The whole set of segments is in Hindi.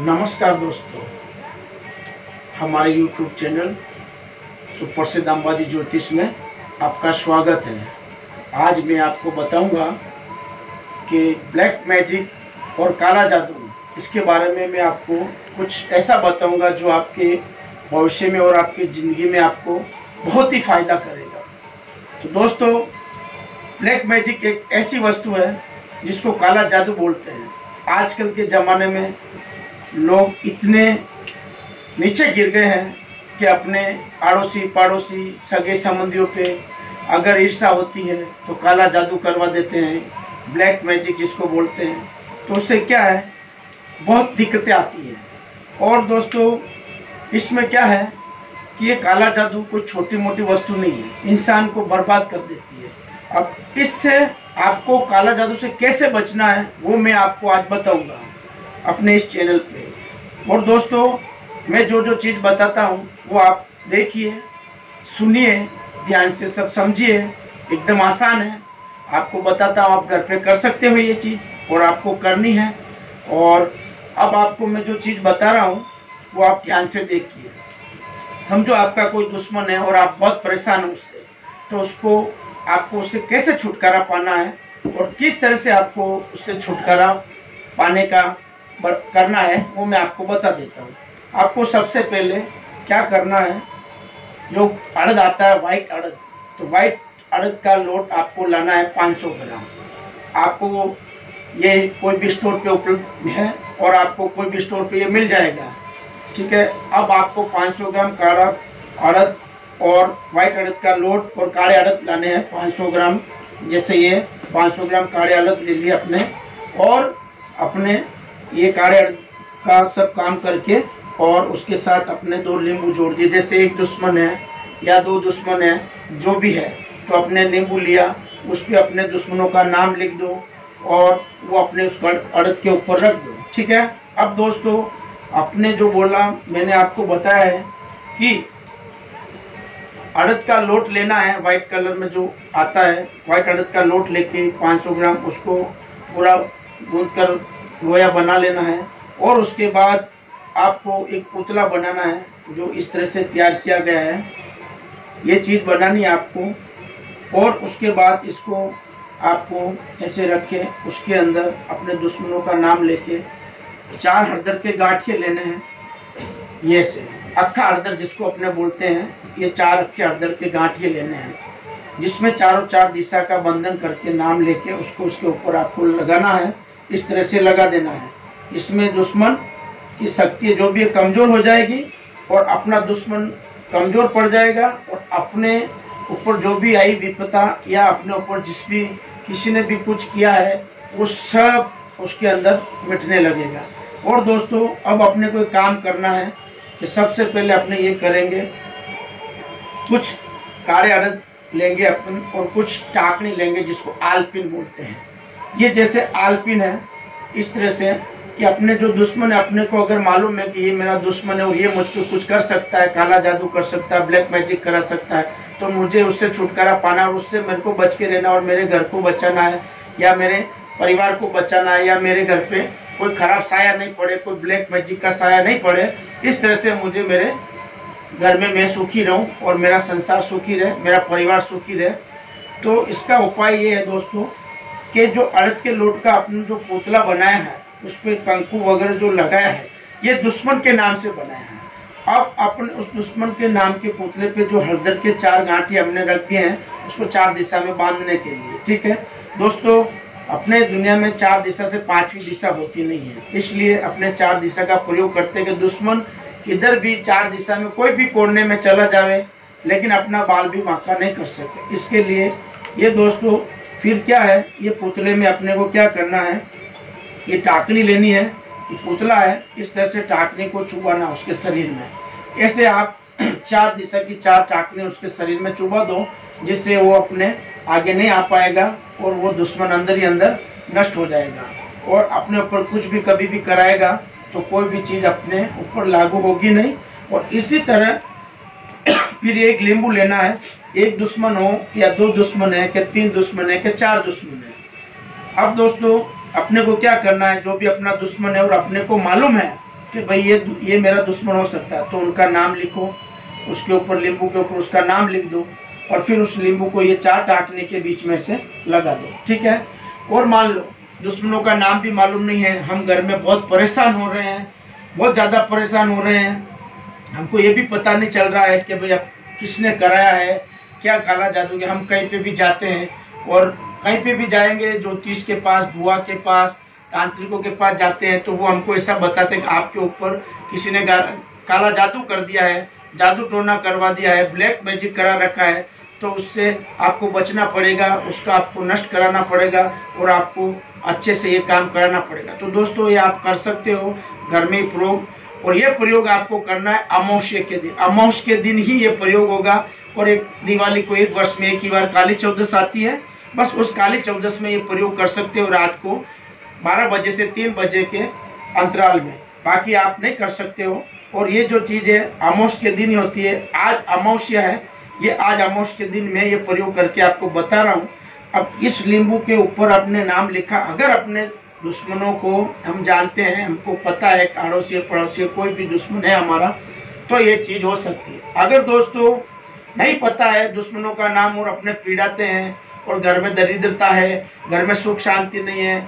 नमस्कार दोस्तों, हमारे YouTube चैनल सुप्रसिद्ध अंबाजी ज्योतिष में आपका स्वागत है। आज मैं आपको बताऊंगा कि ब्लैक मैजिक और काला जादू, इसके बारे में मैं आपको कुछ ऐसा बताऊंगा जो आपके भविष्य में और आपकी ज़िंदगी में आपको बहुत ही फ़ायदा करेगा। तो दोस्तों, ब्लैक मैजिक एक ऐसी वस्तु है जिसको काला जादू बोलते हैं। आजकल के ज़माने में लोग इतने नीचे गिर गए हैं कि अपने आड़ोसी पड़ोसी सगे संबंधियों पे अगर ईर्ष्या होती है तो काला जादू करवा देते हैं, ब्लैक मैजिक जिसको बोलते हैं। तो उससे क्या है, बहुत दिक्कतें आती हैं। और दोस्तों, इसमें क्या है कि ये काला जादू कोई छोटी मोटी वस्तु नहीं है, इंसान को बर्बाद कर देती है। अब इससे आपको काला जादू से कैसे बचना है वो मैं आपको आज बताऊंगा अपने इस चैनल पे। और दोस्तों, मैं जो जो चीज़ बताता हूँ वो आप देखिए, सुनिए, ध्यान से सब समझिए। एकदम आसान है, आपको बताता हूँ, आप घर पे कर सकते हो ये चीज़ और आपको करनी है। और अब आपको मैं जो चीज़ बता रहा हूँ वो आप ध्यान से देखिए। समझो आपका कोई दुश्मन है और आप बहुत परेशान हो उससे, तो आपको उससे कैसे छुटकारा पाना है और किस तरह से आपको उससे छुटकारा पाने का करना है वो मैं आपको बता देता हूँ। आपको सबसे पहले क्या करना है, जो अड़द आता है वाइट अड़द, तो वाइट अड़द का लोट आपको लाना है 500 ग्राम। आपको ये कोई भी स्टोर पे उपलब्ध है और आपको कोई भी स्टोर पे ये मिल जाएगा, ठीक है। अब आपको 500 ग्राम काला अड़द और वाइट अड़द का लोट और काले अड़द लाने हैं 500 ग्राम। जैसे ये 500 ग्राम काले अड़द ले लिए अपने, और अपने ये काले अड़द का सब काम करके और उसके साथ अपने 2 नींबू जोड़ दिए। जैसे एक दुश्मन है या 2 दुश्मन है, जो भी है, तो अपने नींबू लिया, उस पर अपने दुश्मनों का नाम लिख दो और वो अपने उस अड़द के ऊपर रख दो, ठीक है। अब दोस्तों, अपने जो बोला मैंने आपको बताया है कि अड़द का लोट लेना है, वाइट कलर में जो आता है, वाइट अड़द का लोट लेके 500 ग्राम उसको पूरा गूंथ कर लोया बना लेना है। और उसके बाद आपको एक पुतला बनाना है जो इस तरह से तैयार किया गया है, ये चीज़ बनानी है आपको। और उसके बाद इसको आपको ऐसे रखे, उसके अंदर अपने दुश्मनों का नाम लेके 4 हरदर के गांठिए लेने हैं, ये से अक्खा हरदर जिसको अपने बोलते हैं, ये 4 अक्खे हरदर के गांठिए लेने हैं, जिसमें चारों 4 दिशा का बंधन करके नाम लेके उसको उसके ऊपर आपको लगाना है। इस तरह से लगा देना है। इसमें दुश्मन की शक्ति जो भी है कमज़ोर हो जाएगी और अपना दुश्मन कमज़ोर पड़ जाएगा, और अपने ऊपर जो भी आई विपदा या अपने ऊपर किसी ने भी कुछ किया है वो सब उसके अंदर मिटने लगेगा। और दोस्तों, अब अपने को काम करना है कि सबसे पहले अपने ये करेंगे, कुछ काले अड़द लेंगे अपन और कुछ टाकनी लेंगे जिसको आलपिन बोलते हैं। ये जैसे आलपिन है, इस तरह से कि अपने जो दुश्मन है, अपने को अगर मालूम है कि ये मेरा दुश्मन है और ये मुझ पर कुछ कर सकता है, काला जादू कर सकता है, ब्लैक मैजिक करा सकता है, तो मुझे उससे छुटकारा पाना और उससे मेरे को बच के रहना और मेरे घर को बचाना है या मेरे परिवार को बचाना है या मेरे घर पे कोई खराब साया नहीं पड़े, कोई ब्लैक मैजिक का साया नहीं पड़े। इस तरह से मुझे मेरे घर में मैं सुखी रहूं और मेरा संसार सुखी रहे, मेरा परिवार सुखी रहे। तो इसका उपाय ये है दोस्तों कि जो अड़द के लोट का आपने जो पुतला बनाया है, उस पर कंकु वगैरह जो लगाया है, ये दुश्मन के नाम से बनाया है। अब अपने उस दुश्मन के नाम के पुतले पे जो हरदर के 4 गांठिए हमने रख दिए हैं, उसको 4 दिशा में बांधने के लिए, ठीक है दोस्तों। अपने दुनिया में 4 दिशा से 5वीं दिशा होती नहीं है, इसलिए अपने 4 दिशा का प्रयोग करते हैं कि दुश्मन किधर भी 4 दिशा में कोई भी कोने में चला जावे लेकिन अपना बाल भी बांका नहीं कर सके। इसके लिए ये दोस्तों, फिर क्या है, ये पुतले में अपने को क्या करना है, ये टाकनी लेनी है, ये पुतला है, इस तरह से टाकनी को चुबाना उसके शरीर में। ऐसे आप 4 दिशा की 4 टाकनी उसके शरीर में चुबा दो, जिससे वो अपने आगे नहीं आ पाएगा और वो दुश्मन अंदर ही अंदर नष्ट हो जाएगा। और अपने ऊपर कुछ भी कभी भी कराएगा तो कोई भी चीज़ अपने ऊपर लागू होगी नहीं। और इसी तरह फिर एक नींबू लेना है, एक दुश्मन हो या 2 दुश्मन है कि 3 दुश्मन है कि 4 दुश्मन है। अब दोस्तों, अपने को क्या करना है, जो भी अपना दुश्मन है और अपने को मालूम है कि भाई ये मेरा दुश्मन हो सकता है, तो उनका नाम लिखो, उसके ऊपर नींबू के ऊपर उसका नाम लिख दो और फिर उस नींबू को ये 4 टाँकने के बीच में से लगा दो, ठीक है। और मान लो दुश्मनों का नाम भी मालूम नहीं है, हम घर में बहुत परेशान हो रहे हैं, बहुत ज़्यादा परेशान हो रहे हैं, हमको ये भी पता नहीं चल रहा है कि भाई अब किसने कराया है, क्या काला जादू के। हम कहीं पे भी जाते हैं और कहीं पे भी जाएंगे, ज्योतिष के पास, बुआ के पास, तांत्रिकों के पास जाते हैं, तो वो हमको ऐसा बताते हैं कि आपके ऊपर किसी ने काला जादू कर दिया है, जादू टोना करवा दिया है, ब्लैक मैजिक करा रखा है, तो उससे आपको बचना पड़ेगा, उसका आपको नष्ट कराना पड़ेगा और आपको अच्छे से ये काम कराना पड़ेगा। तो दोस्तों ये आप कर सकते हो घर में प्रयोग, और ये प्रयोग आपको करना है अमावस्या के दिन। अमावस्या के दिन ही ये प्रयोग होगा। और एक दिवाली को 1 वर्ष में एक ही बार काली चौदस आती है, बस उस काली चौदस में ये प्रयोग कर सकते हो रात को 12 बजे से 3 बजे के अंतराल में, बाकी आप नहीं कर सकते हो। और ये जो चीज़ है अमावस्या के दिन ही होती है। आज अमावस्या है, ये आज अमावस्या के दिन मैं ये प्रयोग करके आपको बता रहा हूँ। अब इस नींबू के ऊपर अपने नाम लिखा, अगर अपने दुश्मनों को हम जानते हैं, हमको पता है अड़ोसी पड़ोसी कोई भी दुश्मन है हमारा, तो ये चीज़ हो सकती है। अगर दोस्तों नहीं पता है दुश्मनों का नाम और अपने पीड़ाते हैं और घर में दरिद्रता है, घर में सुख शांति नहीं है,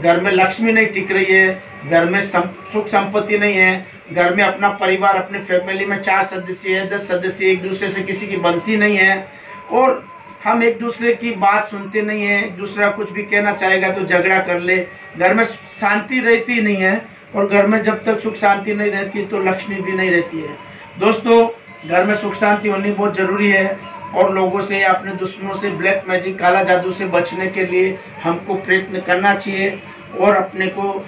घर में लक्ष्मी नहीं टिक रही है, घर में सुख संपत्ति नहीं है, घर में अपना परिवार, अपने फैमिली में 4 सदस्य है, 10 सदस्य, एक दूसरे से किसी की बनती नहीं है और हम एक दूसरे की बात सुनते नहीं है, एक दूसरा कुछ भी कहना चाहेगा तो झगड़ा कर ले, घर में शांति रहती नहीं है। और घर में जब तक सुख शांति नहीं रहती तो लक्ष्मी भी नहीं रहती है। दोस्तों घर में सुख शांति होनी बहुत ज़रूरी है और लोगों से, अपने दुश्मनों से, ब्लैक मैजिक, काला जादू से बचने के लिए हमको प्रयत्न करना चाहिए और अपने को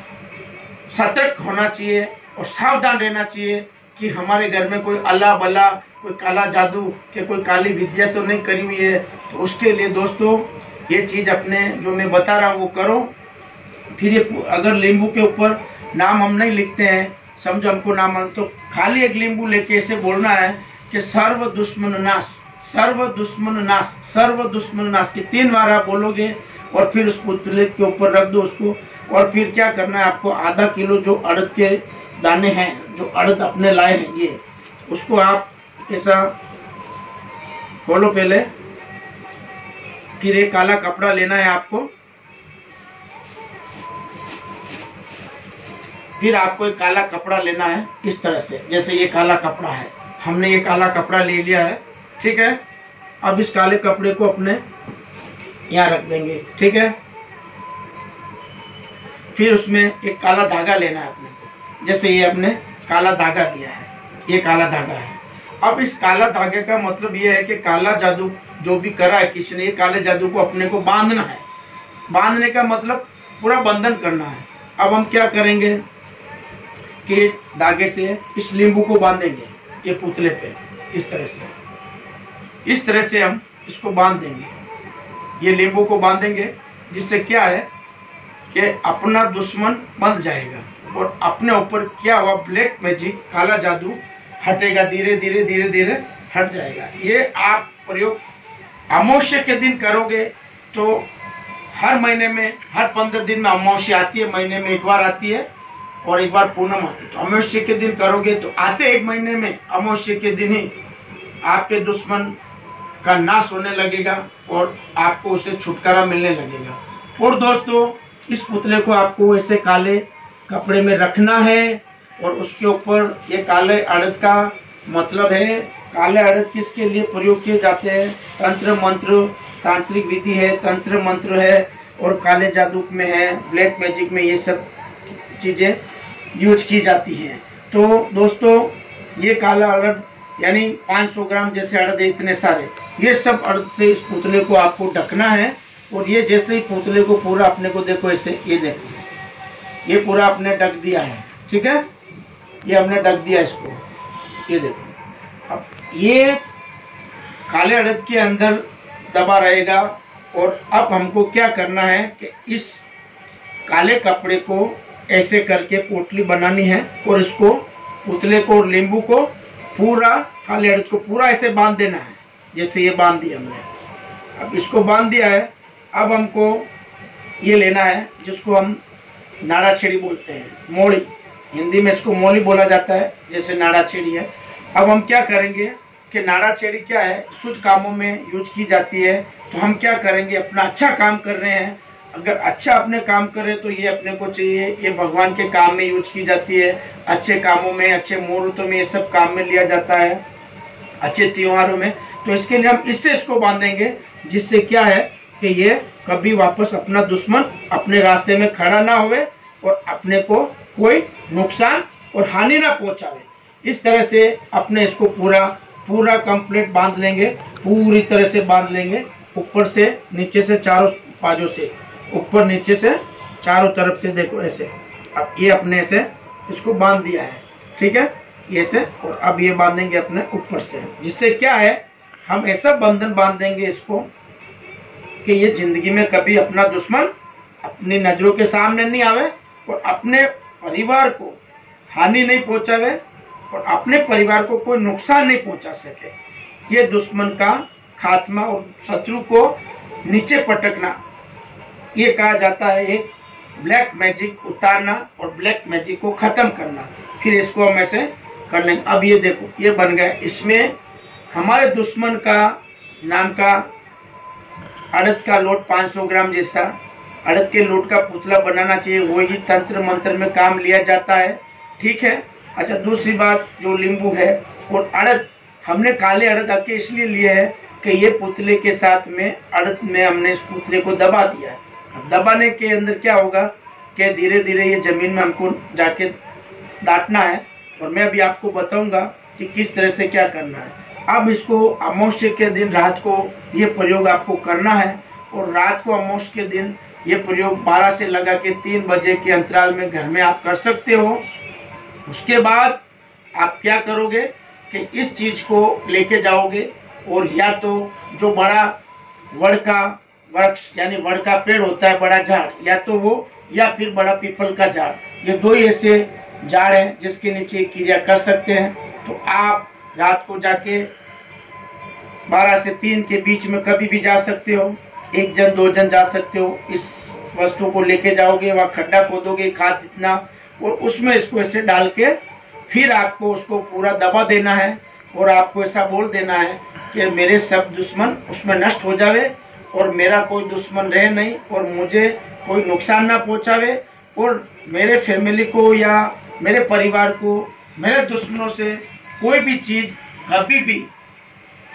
सतर्क होना चाहिए और सावधान रहना चाहिए कि हमारे घर में कोई अल्लाह बला, कोई काला जादू के कोई काली विद्या तो नहीं करी हुई है। तो उसके लिए दोस्तों ये चीज़ अपने जो मैं बता रहा हूँ वो करो। फिर ये अगर नींबू के ऊपर नाम हम नहीं लिखते हैं, समझो हमको नाम, तो खाली एक नींबू लेके ऐसे बोलना है कि सर्व दुश्मन नाश, सर्व दुश्मन नाश, सर्व दुश्मन नाश के 3 बार आप बोलोगे और फिर उस पुतले के ऊपर रख दो उसको। और फिर क्या करना है आपको, आधा किलो जो अड़द के दाने हैं, जो अड़द अपने लाए हैं, ये उसको आप ऐसा खोलो पहले। फिर एक काला कपड़ा लेना है आपको, फिर आपको एक काला कपड़ा लेना है इस तरह से, जैसे ये काला कपड़ा है, हमने ये काला कपड़ा ले लिया है, ठीक है। अब इस काले कपड़े को अपने यहाँ रख देंगे, ठीक है। फिर उसमें एक काला धागा लेना है अपने को, जैसे ये अपने काला धागा लिया है, ये काला धागा है। अब इस काला धागे का मतलब ये है कि काला जादू जो भी करा है किसी ने, ये काले जादू को अपने को बांधना है। बांधने का मतलब पूरा बंधन करना है। अब हम क्या करेंगे कि धागे से इस नींबू को बांधेंगे ये पुतले पे, इस तरह से हम इसको बांध देंगे, ये नींबू को बांधेंगे, जिससे क्या है कि अपना दुश्मन बंध जाएगा और अपने ऊपर क्या हुआ ब्लैक मैजिक, काला जादू हटेगा, धीरे धीरे धीरे धीरे हट जाएगा। ये आप प्रयोग अमावस्या के दिन करोगे तो हर महीने में, हर 15 दिन में अमावस्या आती है, महीने में 1 बार आती है और 1 बार पूनम आती है। तो अमावस्या के दिन करोगे तो आते 1 महीने में अमावस्या के दिन ही आपके दुश्मन का नाश होने लगेगा और आपको उससे छुटकारा मिलने लगेगा। और दोस्तों इस पुतले को आपको ऐसे काले कपड़े में रखना है और उसके ऊपर ये काले अड़द का मतलब है, काले अड़द किसके लिए प्रयोग किए जाते हैं, तंत्र मंत्र, तांत्रिक विधि है, तंत्र मंत्र है और काले जादू में है, ब्लैक मैजिक में ये सब चीज़ें यूज की जाती हैं। तो दोस्तों ये काला अड़द यानी 500 ग्राम जैसे अड़द है, इतने सारे, ये सब अड़द से इस पुतले को आपको ढकना है। और ये जैसे ही पुतले को पूरा अपने को देखो ऐसे, ये देखो ये पूरा अपने ढक दिया है, ठीक है, ये हमने ढक दिया इसको, ये देखो। अब ये काले अड़द के अंदर दबा रहेगा। और अब हमको क्या करना है कि इस काले कपड़े को ऐसे करके पोटली बनानी है और इसको पुतले को और नींबू को पूरा, काले अड़द को पूरा ऐसे बांध देना है, जैसे ये बांध दिया हमने। अब इसको बांध दिया है, अब हमको ये लेना है जिसको हम नाड़ा छेड़ी बोलते हैं, मोड़ी, हिंदी में इसको मोली बोला जाता है, जैसे नाड़ा छेड़ी है। अब हम क्या करेंगे कि नाड़ा छेड़ी क्या है, शुद्ध कामों में यूज की जाती है। तो हम क्या करेंगे, अपना अच्छा काम कर रहे हैं, अगर अच्छा अपने काम करें तो ये अपने को चाहिए, ये भगवान के काम में यूज की जाती है, अच्छे कामों में, अच्छे मुहूर्तों में ये सब काम में लिया जाता है, अच्छे त्योहारों में। तो इसके लिए हम इससे इसको बांधेंगे, जिससे क्या है कि ये कभी वापस अपना दुश्मन अपने रास्ते में खड़ा ना होवे और अपने को कोई नुकसान और हानि ना पहुंचावे। इस तरह से अपने इसको पूरा कंप्लीट बांध लेंगे, पूरी तरह से बांध लेंगे, ऊपर से नीचे से, चारों पाजों से, ऊपर नीचे से, चारों तरफ से। देखो ऐसे, अब ये अपने से इसको बांध दिया है, ठीक है, ये से। और अब ये बांधेंगे अपने ऊपर से, जिससे क्या है, हम ऐसा बंधन बांध देंगे इसको कि ये जिंदगी में कभी अपना दुश्मन अपनी नजरों के सामने नहीं आवे और अपने परिवार को हानि नहीं पहुंचावे और अपने परिवार को कोई नुकसान नहीं पहुंचा सके। ये दुश्मन का खात्मा और शत्रु को नीचे पटकना, ये कहा जाता है एक ब्लैक मैजिक उतारना और ब्लैक मैजिक को खत्म करना। फिर इसको हम ऐसे कर लेंगे। अब ये देखो, ये बन गया। इसमें हमारे दुश्मन का नाम का अड़द का लोट 500 ग्राम जैसा अड़द के लोट का पुतला बनाना चाहिए, वही तंत्र मंत्र में काम लिया जाता है, ठीक है। अच्छा, दूसरी बात, जो नींबू है और अड़द, हमने काले अड़द आके इसलिए लिए है कि ये पुतले के साथ में अड़द में हमने इस पुतले को दबा दिया है। अब दबाने के अंदर क्या होगा कि धीरे धीरे ये जमीन में हमको जाके डांटना है, और मैं अभी आपको बताऊंगा कि किस तरह से क्या करना है। अब इसको अमावस्या के दिन रात को ये प्रयोग आपको करना है, और रात को अमावस्या के दिन ये प्रयोग 12 से लगा के 3 बजे के अंतराल में घर में आप कर सकते हो। उसके बाद आप क्या करोगे कि इस चीज़ को लेके जाओगे, और या तो जो बड़ा वड़ का वृक्ष यानी वड़ का पेड़ होता है, बड़ा झाड़, या तो वो, या फिर बड़ा पीपल का झाड़, ये दो ही ऐसे झाड़ हैं जिसके नीचे क्रिया कर सकते हैं। तो आप रात को जाके 12 से 3 के बीच में कभी भी जा सकते हो, 1 जन 2 जन जा सकते हो। इस वस्तु को लेके जाओगे, वहाँ खड्डा खोदोगे खाद जितना, और उसमें इसको ऐसे डाल के फिर आपको उसको पूरा दबा देना है, और आपको ऐसा बोल देना है कि मेरे सब दुश्मन उसमें नष्ट हो जावे और मेरा कोई दुश्मन रहे नहीं, और मुझे कोई नुकसान ना पहुंचावे, और मेरे फैमिली को या मेरे परिवार को मेरे दुश्मनों से कोई भी चीज़ कभी भी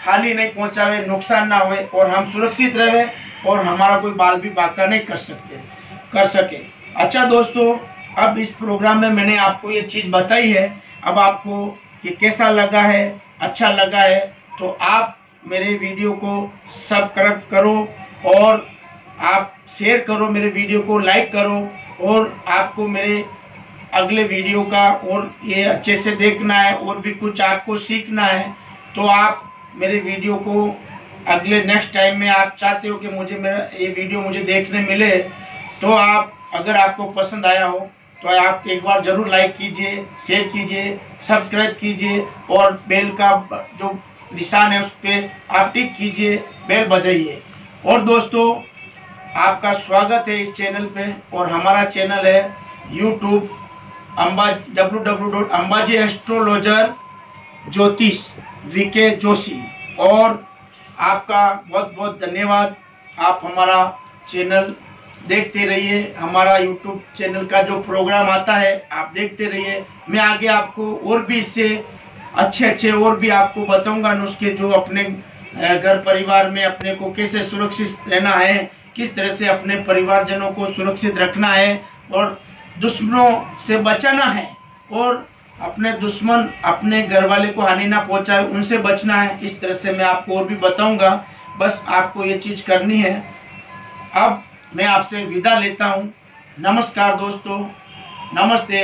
हानि नहीं पहुंचावे, नुकसान ना होए, और हम सुरक्षित रहे और हमारा कोई बाल भी बांका नहीं कर सके। अच्छा दोस्तों, अब इस प्रोग्राम में मैंने आपको ये चीज़ बताई है। अब आपको ये कैसा लगा है, अच्छा लगा है, तो आप मेरे वीडियो को सब्सक्राइब करो, और आप शेयर करो, मेरे वीडियो को लाइक करो, और आपको मेरे अगले वीडियो का और ये अच्छे से देखना है, और भी कुछ आपको सीखना है, तो आप मेरे वीडियो को अगले नेक्स्ट टाइम में आप चाहते हो कि मुझे मेरा ये वीडियो मुझे देखने मिले, तो आप, अगर आपको पसंद आया हो तो आप एक बार ज़रूर लाइक कीजिए, शेयर कीजिए, सब्सक्राइब कीजिए, और बेल का जो निशान है उस पर आप टिक कीजिए, बेल बजाइए। और दोस्तों, आपका स्वागत है इस चैनल पे, और हमारा चैनल है यूट्यूब www.अंबाजी एस्ट्रोलॉजर ज्योतिष वीके जोशी। और आपका बहुत बहुत धन्यवाद। आप हमारा चैनल देखते रहिए, हमारा यूट्यूब चैनल का जो प्रोग्राम आता है आप देखते रहिए। मैं आगे आपको और भी इससे अच्छे और भी आपको बताऊंगा नुस्खे, जो अपने घर परिवार में अपने को कैसे सुरक्षित रहना है, किस तरह से अपने परिवारजनों को सुरक्षित रखना है, और दुश्मनों से बचाना है, और अपने दुश्मन अपने घर वाले को हानि ना पहुंचाए, उनसे बचना है। इस तरह से मैं आपको और भी बताऊंगा, बस आपको ये चीज़ करनी है। अब मैं आपसे विदा लेता हूँ। नमस्कार दोस्तों, नमस्ते।